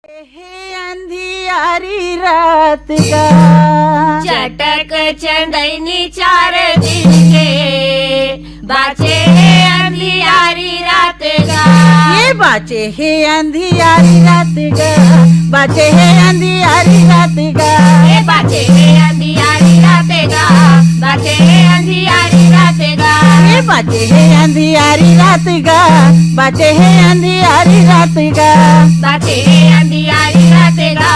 हे अंधियारी रात का चटक चंदनी 4 दिन के बाचे है अंधियारी रात का। ये बाचे है अंधियारी रात का, बाचे है अंधियारी रात का, ये बाचे है अंधियारी रात का, बाचे है अंधियारी रात का, ये बाचे है अंधियारी रात का, बाचे है अंधियारी रात का, बाचे है अंधियारी रात का,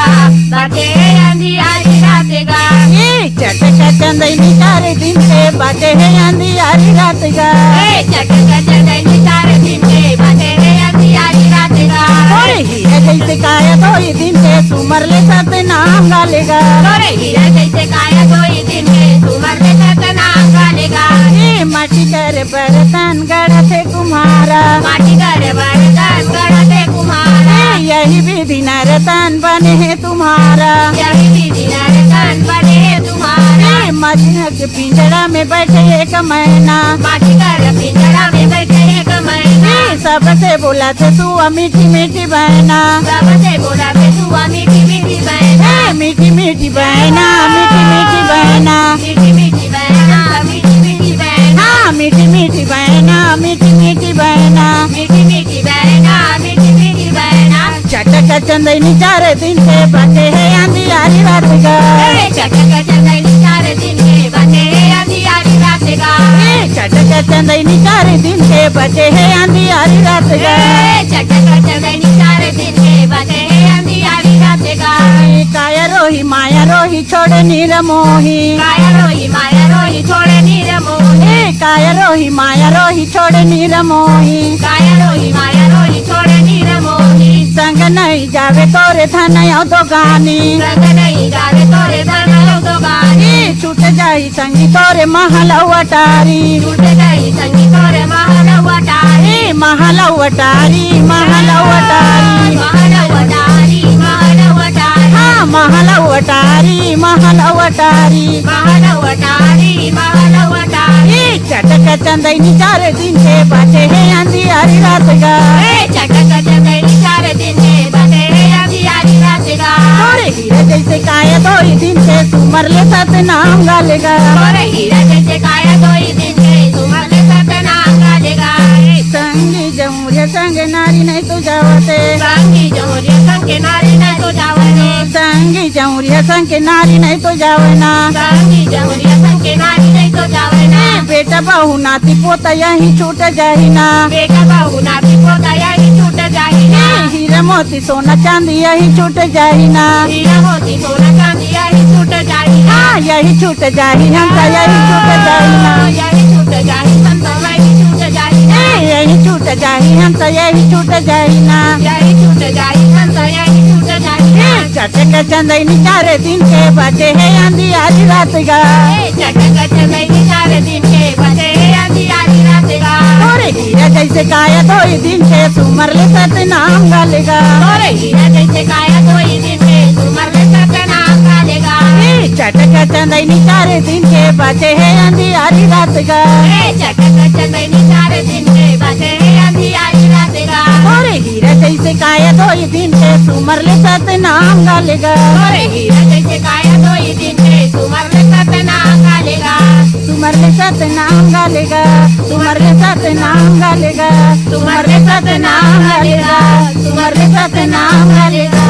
बाचे है अंधियारी रात का। ये चटक चंदनी 4 दिन के बाचे है अंधियारी रात का, ए चटक चंदनी 4 दिन के बाचे है अंधियारी रात का। और हीरा जैसे काया 2 दिन के सुमर ले सतनाम गालेगा, तोरे हीरा जैसे काया 2 दिन के सुमर ले सतनाम गालेगा। ये माटी कर बर्तन गढ़ते कुम्हारा, माटी कर बर्तन गढ़ते कुम्हारा, यही विधि नर्तन बने है तुम्हारा, यही विधि नर्तन बने है तुम्हारा। मजहर के पिंजड़ा में बैठे एक मैना, माटी कर पिंजड़ा में बैठे एक मैना, सबसे बोला थे तू मीठी मीठी बहना, सबसे बोला थे तू मीठी मीठी बहना, मीठी मीठी बहना, मीठी मीठी बहना, मीठी मीठी बहना, मीठी मीठी बहना, मीठी मीठी बहना, मीठी मीठी बहना, मीठी मीठी बहना, मीठी मीठी बहना। चटक चंदनी 4 दिन के बाटे है अंधियारी रात का, चटक चंदनी 4 दिन के बाटे है अंधियारी रात का, चटक चंदनी 4 दिन के बचे है अंधियारी रात का, चटक चंदनी 4 दिन के बाटे है अंधियारी रात का। काया रोही माया रोही छोड़ नीर मोही, काया रोही माया रोही छोड़े नीर मोही, काया रोही माया रोही छोड़ नीर मोही, काया रोही माया रोही छोड़े नीर मोही। संग नहीं जावे तोरे धन तो गानी, संग नहीं जावे तोरे धन तो गानी, छूट जाई संगी तोरे महल अवटारी, छूट गई संगी तोरे महल अवतारी, महल अवटारी, महल अवटारी, महल अवतारी, महल अवतारी, हाँ महल अवटारी, महल अवटारी, महल अवतारी, महल अवतारी। चटक चंदनी 4 दिन के बाटे है अंधियारी रात का, चटक चंदनी 4 दिन के बाटे है अंधियारी रात का। तोरे हीरा जैसे काया 2 दिन के सुमर ले सतनाम गालेगा, तोरे हीरा जैसे काया 2 दिन के सुमर ले सतनाम गालेगा। संगी जमुरिया संग नारी नहीं तो जावते, संगी जमुरिया संग के नारी नहीं तो जावने, संगी जमुरिया संग के नारी नहीं तो जावना, संगी जमुरिया संग के नारी नहीं तो जावना। बेटा बहू नाती पोता यही छूट जाही ना, बेटा बहू नाती पोता यही छूट जाही ना, हीरा मोती सोना चांदी यही छूट जाही ना, हीरा मोती सोना चांदी यही छूट जाही ना, यही छूट जाही हम यही छूट जाही ना, यही छूट जाही हम यही छूट जाही ना, यही छूट जाही हम यही छूट जाही ना, यही छूट जाही हम यही छूट जाही ना। चटक चंदनी 4 दिन के बाटे है अंधियारी रात का, चटक चंदनी 4 दिन के बाटे है अंधियारी रात का। तोरे हीरा जैसे काया 2 दिन के सुमर ले सतनाम गालेगा, तोरे हीरा जैसे काया 2 दिन के सुमर ले सतनाम गालेगा। चटक चंदनी 4 दिन के बाटे है अंधियारी रात का, चटक चंदनी 4 दिन के बाटे है अंधियारी रात का। तोरे हीरा जैसे काया 2 दिन के सुमर ले सतनाम गालेगा, तोरे हीरा जैसे काया 2 दिन के सुमर ले सतनाम गालेगा, सुमर ले सतनाम गालेगा, सुमर ले सतनाम गालेगा, सुमर ले सतनाम गालेगा, सुमर ले सतनाम गालेगा।